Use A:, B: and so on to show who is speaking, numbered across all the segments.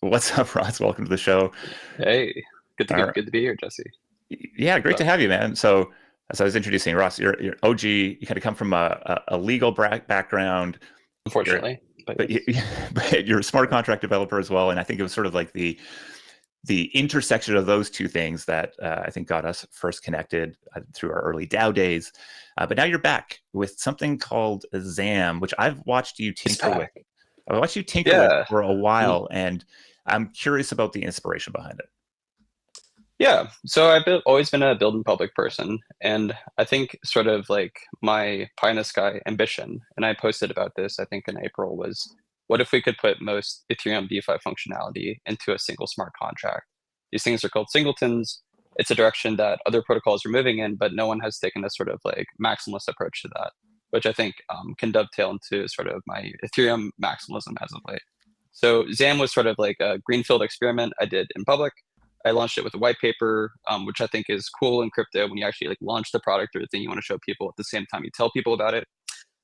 A: What's up, Ross? Welcome to the show.
B: Hey,
A: All right.
B: good to be here, Jesse.
A: Yeah, great
B: So,
A: to have you, man. So, as I was introducing Ross, you're OG. You kind of come from a legal background. You're,
B: unfortunately, but
A: but,
B: yes.
A: but you're a smart contract developer as well. And I think it was sort of like the intersection of those two things that I think got us first connected through our early DAO days. But now you're back with something called zAMM, which I've watched you
B: It's
A: tinker with.
B: back.
A: I watched you tinker with
B: Yeah.
A: for a
B: Mhm.
A: while, and I'm curious about the inspiration behind it.
B: Yeah. So always been a build in public person. And I think sort of like my pie in the sky ambition, and I posted about this, I think in April, was what if we could put most Ethereum DeFi functionality into a single smart contract? These things are called singletons. It's a direction that other protocols are moving in, but no one has taken a sort of like maximalist approach to that, which I think can dovetail into sort of my Ethereum maximalism as of late. So zAMM was sort of like a greenfield experiment I did in public. I launched it with a white paper, which I think is cool in crypto when you actually like launch the product or the thing you want to show people at the same time you tell people about it.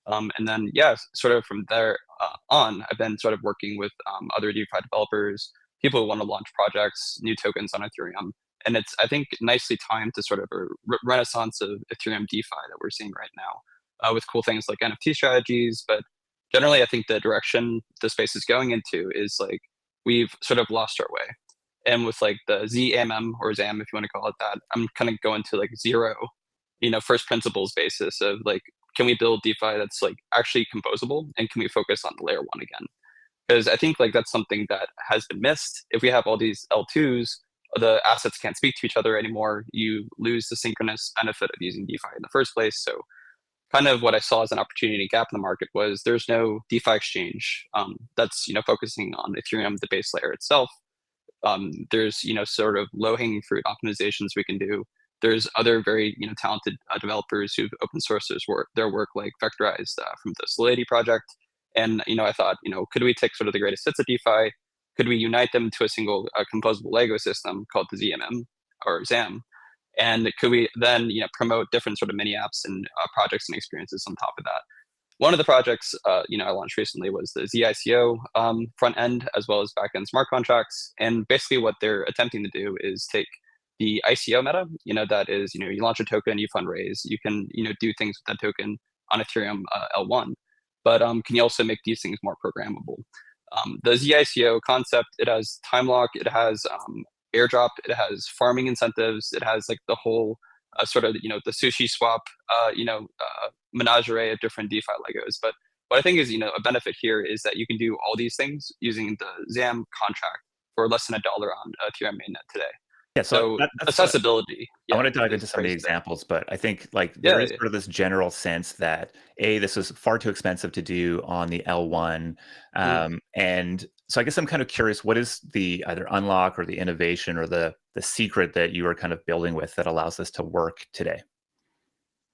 B: And then yeah, sort of from there on, I've been sort of working with other DeFi developers, people who want to launch projects, new tokens on Ethereum. And it's, I think, nicely timed to sort of a renaissance of Ethereum DeFi that we're seeing right now, with cool things like NFT strategies. But generally, I think the direction the space is going into is like we've sort of lost our way. And with like the zAMM or ZAM, if you want to call it that, I'm kind of going to like zero, first principles basis of like, can we build DeFi that's like actually composable, and can we focus on the layer one again? Because I think like that's something that has been missed. If we have all these L2s, the assets can't speak to each other anymore. You lose the synchronous benefit of using DeFi in the first place. So kind of what I saw as an opportunity gap in the market was there's no DeFi exchange that's focusing on Ethereum, the base layer itself. There's sort of low hanging fruit optimizations we can do. There's other very talented developers who've open sourced their work like vectorized from the Solidity project. And I thought, could we take sort of the greatest hits of DeFi? Could we unite them to a single composable Lego system called the zAMM or ZAM? And could we then promote different sort of mini apps and projects and experiences on top of that? One of the projects I launched recently was the zICO front end as well as back end smart contracts. And basically, what they're attempting to do is take the ICO meta, that is, you launch a token, you fundraise, you can do things with that token on Ethereum L1, but can you also make these things more programmable? The zICO concept, it has time lock, it has airdrop, it has farming incentives, it has like the whole sort of the sushi swap, menagerie of different DeFi Legos. But what I think is a benefit here is that you can do all these things using the zAMM contract for less than $1 on Ethereum mainnet today.
A: Yeah, so
B: So
A: that's
B: accessibility,
A: I
B: yeah,
A: want to dive into
B: is
A: some of the
B: crazy there.
A: examples, but I think like there
B: Yeah,
A: is
B: yeah.
A: sort of this general sense that this is far too expensive to do on the L1,
B: Mhm.
A: and so I guess I'm kind of curious, what is the either unlock or the innovation or the secret that you are kind of building with that allows this to work today?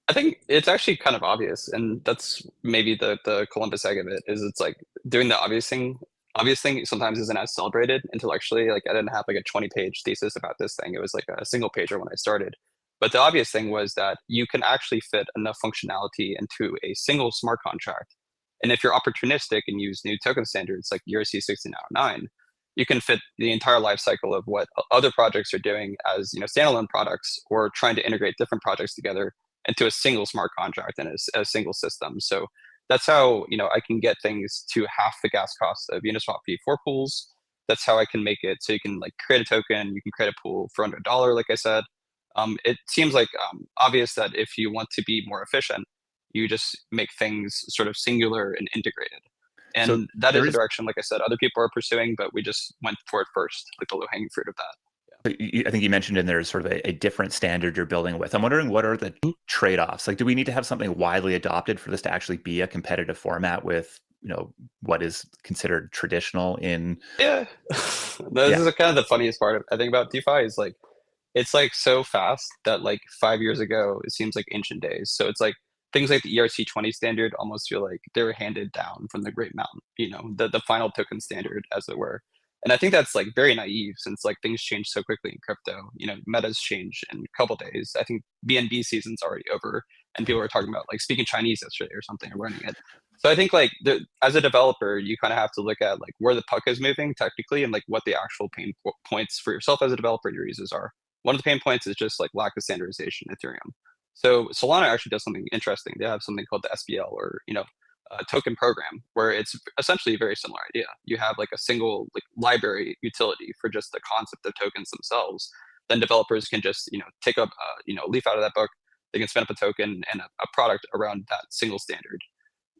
B: I think it's actually kind of obvious, and that's maybe the Columbus egg of it is it's like doing the obvious thing. Obvious thing sometimes isn't as celebrated intellectually. Like I didn't have like a 20-page thesis about this thing. It was like a single pager when I started. But the obvious thing was that you can actually fit enough functionality into a single smart contract. And if you're opportunistic and use new token standards like ERC 1609, you can fit the entire life cycle of what other projects are doing as standalone products or trying to integrate different projects together into a single smart contract and a single system. So that's how I can get things to half the gas cost of Uniswap V4 pools. That's how I can make it so you can like create a token, you can create a pool for under $1, like I said. It seems like obvious that if you want to be more efficient, you just make things sort of singular and integrated.
A: So
B: And that
A: there
B: is a
A: is
B: direction, like I said, other people are pursuing, but we just went for it first, like the low hanging fruit of that.
A: I think you mentioned in there sort of a different standard you're building with. I'm wondering what are the
B: Yeah.
A: trade-offs? Like, do we need to have something widely adopted for this to actually be a competitive format with, what is considered traditional in?
B: Yeah. This
A: Yeah,
B: is kind of the funniest part I think about DeFi is like it's like so fast that like 5 years ago it seems like ancient days. So it's like things like the ERC 20 standard almost feel like they were handed down from the Great Mountain, the final token standard, as it were. And I think that's like very naive since like things change so quickly in crypto. Metas change in a couple days. I think BNB season's already over, and people were talking about like speaking Chinese yesterday or something or learning it. So I think like as a developer, you kind of have to look at like where the puck is moving technically and like what the actual points for yourself as a developer and your users are. One of the pain points is just like lack of standardization in Ethereum. So Solana actually does something interesting. They have something called the SPL or token program where it's essentially a very similar idea. You have like a single like library utility for just the concept of tokens themselves. Then developers can just take up leaf out of that book. They can spin up a token and a product around that single standard.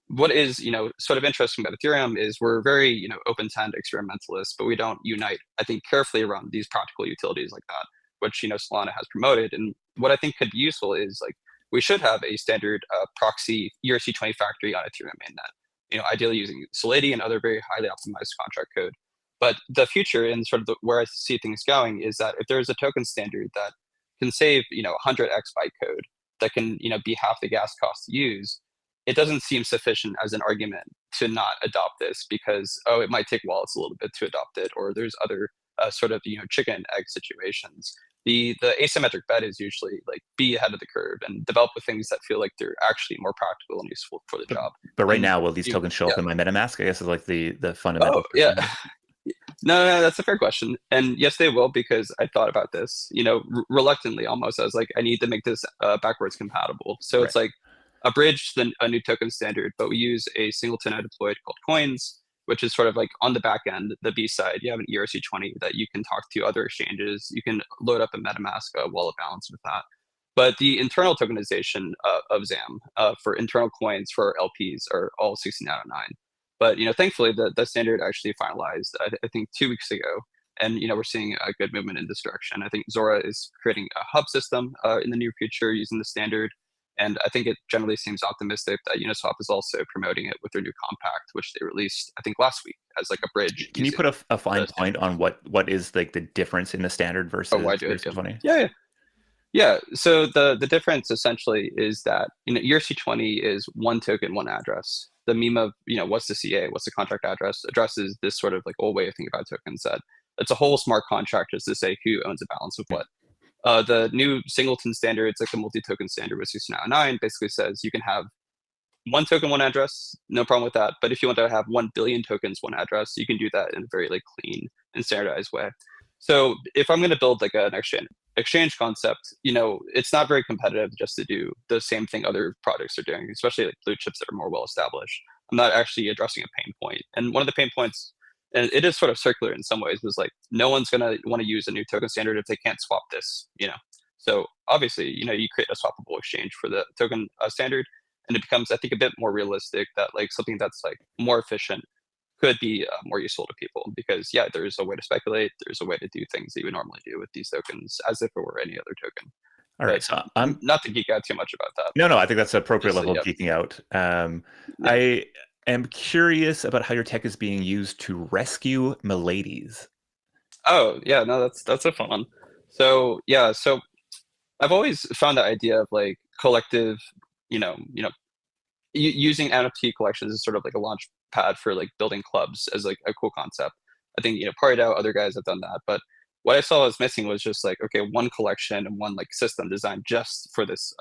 B: What is sort of interesting about Ethereum is we're very open to end experimentalists, but we don't unite, I think, carefully around these practical utilities like that, which Solana has promoted. And what I think could be useful is like we should have a standard proxy ERC20 factory on Ethereum mainnet. Ideally using Solidity and other very highly optimized contract code. But the future and sort of where I see things going is that if there's a token standard that can save 100x bytecode that can be half the gas cost to use, it doesn't seem sufficient as an argument to not adopt this because it might take wallets a little bit to adopt it, or there's other sort of chicken and egg situations. The asymmetric bet is usually like be ahead of the curve and develop the things that feel like they're actually more practical and useful for the job.
A: But right
B: And
A: now, will these tokens show
B: yeah.
A: up in my MetaMask? I guess is like the
B: Oh
A: fundamental
B: yeah.
A: question.
B: No, that's a fair question. And yes, they will because I thought about this, reluctantly almost. I was like, I need to make this backwards compatible. So
A: Right.
B: it's like a bridge to a new token standard, but we use a singleton I deployed called coins, which is sort of like on the back end, the B side. You have an ERC20 that you can talk to other exchanges. You can load up a MetaMask wallet balance with that. But the internal tokenization of zAMM for internal coins for our LPs are all 16/9. But thankfully, the standard actually finalized. I think 2 weeks ago, and we're seeing a good movement in this direction. I think Zora is creating a hub system in the near future using the standard, and I think it generally seems optimistic that Uniswap is also promoting it with their new compact, which they released I think last week as like a bridge
A: Can you
B: using
A: put a fine
B: the
A: point
B: standard.
A: on what is like the difference in the standard
B: Oh, why
A: versus
B: do it? Yeah.
A: ERC20?
B: Yeah, yeah. So the difference essentially is that ERC20 is one token, one address. The meme of what's the CA, what's the contract address? Address is this sort of like old way of thinking about tokens that it's a whole smart contract just to say who owns a balance of
A: Hmm.
B: what. The new singleton standard, it's like a multi-token standard with 16/9, basically says you can have one token, one address, no problem with that. But if you want to have 1 billion tokens, one address, you can do that in a very like clean and standardized way. So if I'm going to build like an exchange concept, it's not very competitive just to do the same thing other projects are doing, especially like blue chips that are more well established. I'm not actually addressing a pain point. And one of the pain points, and it is sort of circular in some ways, was like no one's going to want to use a new token standard if they can't swap this. So obviously, you create a swappable exchange for the token standard, and it becomes, I think, a bit more realistic that like something that's like more efficient could be more useful to people because yeah, there's a way to speculate, there's a way to do things that you would normally do with these tokens as if it were any other token.
A: All right,
B: But
A: so I'm
B: not to geek out too much about that.
A: no, I think that's an appropriate
B: Just
A: level of
B: yeah,
A: geeking out.
B: yeah.
A: I am curious about how your tech is being used to rescue miladies.
B: Oh yeah, no, that's a fun one. So yeah, so I've always found the idea of like collective, using NFT collections as sort of like a launch pad for like building clubs as like a cool concept. I think PartyDAO, other guys have done that, but what I saw was missing was just like okay, one collection and one like system designed just for this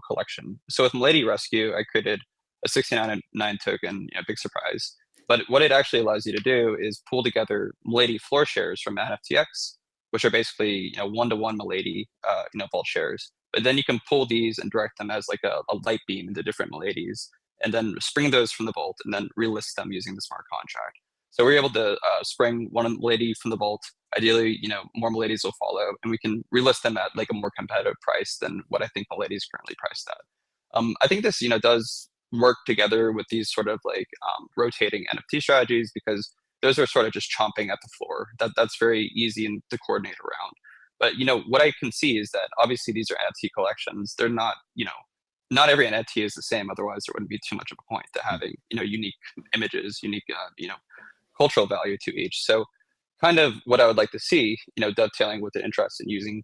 B: collection. So with Milady Rescue, I created a 69.9 token, big surprise. But what it actually allows you to do is pull together Milady floor shares from NFTX, which are basically one-to-one Milady vault shares. But then you can pull these and direct them as like a light beam into different Miladies and then spring those from the vault and then relist them using the smart contract. So we're able to spring one lady from the vault. Ideally, more ladies will follow, and we can relist them at like a more competitive price than what I think the lady is currently priced at. I think this, does work together with these sort of like rotating NFT strategies because those are sort of just chomping at the floor. That's very easy and to coordinate around. But what I can see is that obviously these are NFT collections. They're not, not every NFT is the same. Otherwise, there wouldn't be too much of a point to having unique images, unique cultural value to each. So kind of what I would like to see, dovetailing with the interest in using,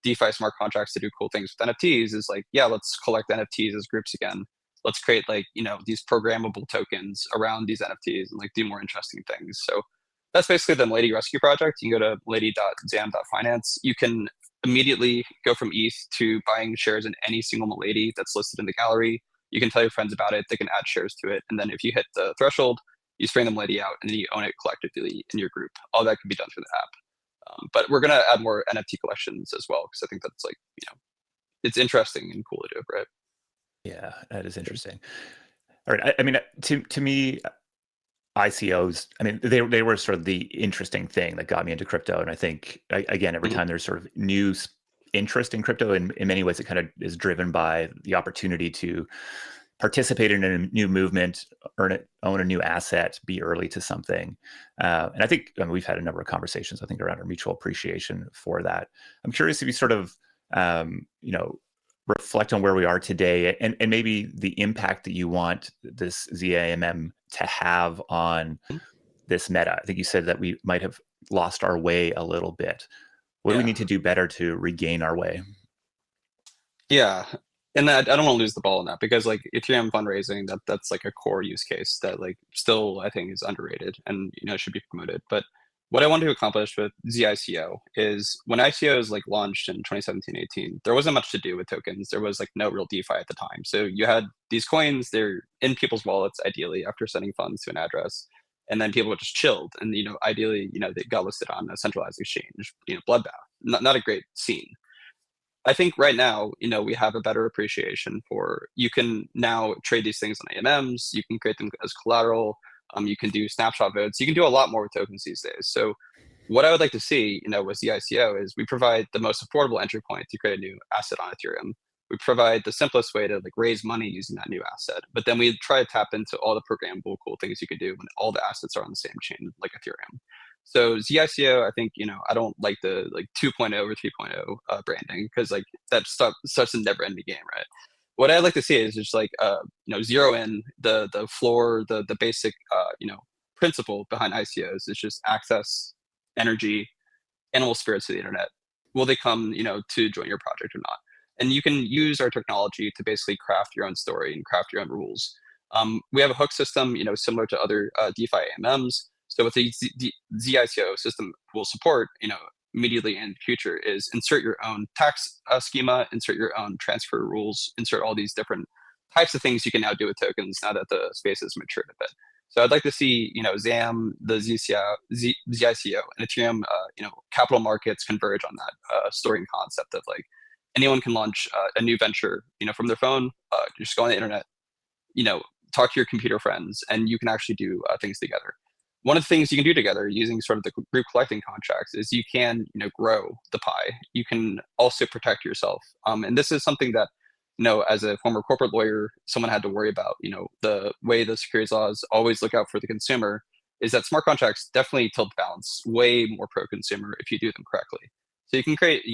B: DeFi smart contracts to do cool things with NFTs is like, yeah, let's collect NFTs as groups again. Let's create like, these programmable tokens around these NFTs and like do more interesting things. So that's basically the Milady Rescue project. You can go to milady.zam.finance. You can immediately go from ETH to buying shares in any single Milady that's listed in the gallery. You can tell your friends about it. They can add shares to it. And then if you hit the threshold, you spring the money out and then you own it collectively in your group. All that can be done through the app. But we're going to add more NFT collections as well, because I think that's like, it's interesting and cool to do, right?
A: Yeah, that is interesting. All right. I mean, to me, ICOs, I mean, they were sort of the interesting thing that got me into crypto. And I think, again, every time there's sort of new interest in crypto, in many ways, it kind of is driven by the opportunity to participate in a new movement, own a new asset, be early to something. And I think, I mean, we've had a number of conversations, I think, around our mutual appreciation for that. I'm curious if you sort of, reflect on where we are today, and maybe the impact that you want this zAMM to have on this meta. I think you said that we might have lost our way a little bit. What do we
B: Yeah.
A: need to do better to regain our way?
B: Yeah. And I don't want to lose the ball on that, because like Ethereum fundraising, that's like a core use case that like still I think is underrated and should be promoted. But what I want to accomplish with zICO is, when ICOs like launched in 2017-18, there wasn't much to do with tokens. There was like no real DeFi at the time. So you had these coins, they're in people's wallets ideally after sending funds to an address. And then people just chilled, and ideally, they got listed on a centralized exchange, bloodbath. Not a great scene. I think right now, we have a better appreciation for, you can now trade these things on AMMs, you can create them as collateral, you can do snapshot votes, you can do a lot more with tokens these days. So what I would like to see, with the ICO is we provide the most affordable entry point to create a new asset on Ethereum. We provide the simplest way to like raise money using that new asset, but then we try to tap into all the programmable cool things you can do when all the assets are on the same chain, like Ethereum. So zICO, I think, I don't like the like 2.0 or 3.0 branding, because like that's such a never ending game, right? What I'd like to see is just like, zero in the floor, the basic, principle behind ICOs is just access, energy, animal spirits to the internet. Will they come, to join your project or not? And you can use our technology to basically craft your own story and craft your own rules. We have a hook system, similar to other DeFi AMMs. So what the zICO system will support, immediately in the future, is insert your own tax schema, insert your own transfer rules, insert all these different types of things you can now do with tokens now that the space has matured a bit. So I'd like to see, zAMM, the zICO, and Ethereum, capital markets converge on that story and concept of like, anyone can launch a new venture, from their phone. Just go on the internet, talk to your computer friends, and you can actually do things together. One of the things you can do together using sort of the group collecting contracts is you can, grow the pie. You can also protect yourself. And this is something that, as a former corporate lawyer, someone had to worry about. The way the securities laws always look out for the consumer is that smart contracts definitely tilt the balance way more pro-consumer if you do them correctly. So you can create,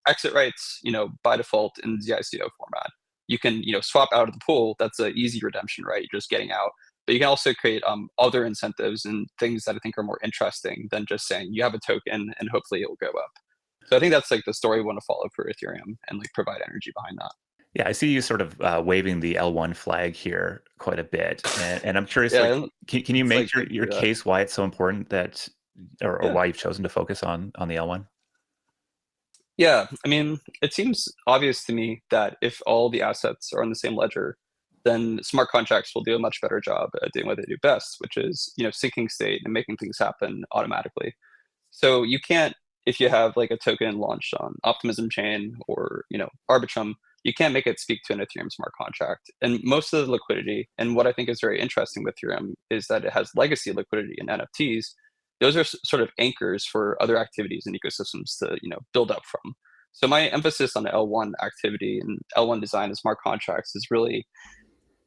B: exit rights, by default in the ICO format. You can, swap out of the pool. That's an easy redemption, right? You're just getting out. But you can also create other incentives and things that I think are more interesting than just saying you have a token and hopefully it will go up. So I think that's like the story we want to follow for Ethereum and like provide energy behind that.
A: Yeah, I see you sort of waving the L1 flag here quite a bit, and I'm curious, like,
B: Yeah,
A: can you
B: it's
A: make
B: like
A: your case why it's so important that, or
B: yeah.
A: why you've chosen to focus on the L1?
B: Yeah, I mean, it seems obvious to me that if all the assets are on the same ledger, then smart contracts will do a much better job at doing what they do best, which is, syncing state and making things happen automatically. So you can't, if you have like a token launched on Optimism chain or, Arbitrum, you can't make it speak to an Ethereum smart contract. And most of the liquidity, and what I think is very interesting with Ethereum, is that it has legacy liquidity in NFTs. Those are sort of anchors for other activities and ecosystems to, build up from. So my emphasis on L1 activity and L1 design and smart contracts is really,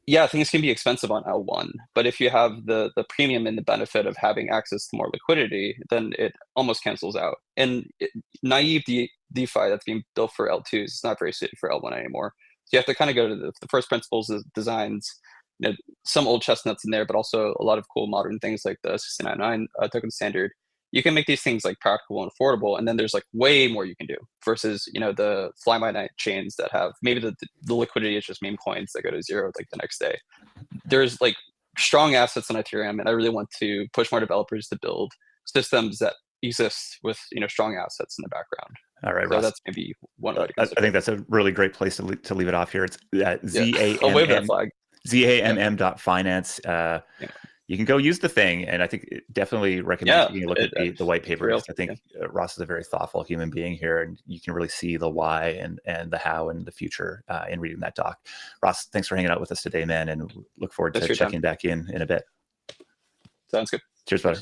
B: yeah, things can be expensive on L1, but if you have the premium and the benefit of having access to more liquidity, then it almost cancels out. And naive DeFi that's being built for L2s is not very suited for L1 anymore. So you have to kind of go to the first principles of designs, some old chestnuts in there, but also a lot of cool modern things like the 699 token standard. You can make these things like practical and affordable, and then there's like way more you can do versus the fly by night chains that have maybe the liquidity is just meme coins that go to zero like the next day. There's like strong assets on Ethereum, and I really want to push more developers to build systems that exist with strong assets in the background.
A: All right,
B: So
A: Ross.
B: that's maybe one way to
A: I
B: consider
A: think
B: it.
A: that's a really great place to leave it off here. It's
B: Yeah, I'll wave that
A: zAMM.
B: flag.
A: zAMM.finance.
B: Yeah.
A: You can go use the thing, and I think definitely recommend taking a look at the white
B: It's
A: paper,
B: real.
A: because I think Ross is a very thoughtful human being here, and you can really see the why and the how and the future in reading that doc. Ross, thanks for hanging out with us today, man, and look forward to checking back in a bit.
B: Sounds good.
A: Cheers, brother.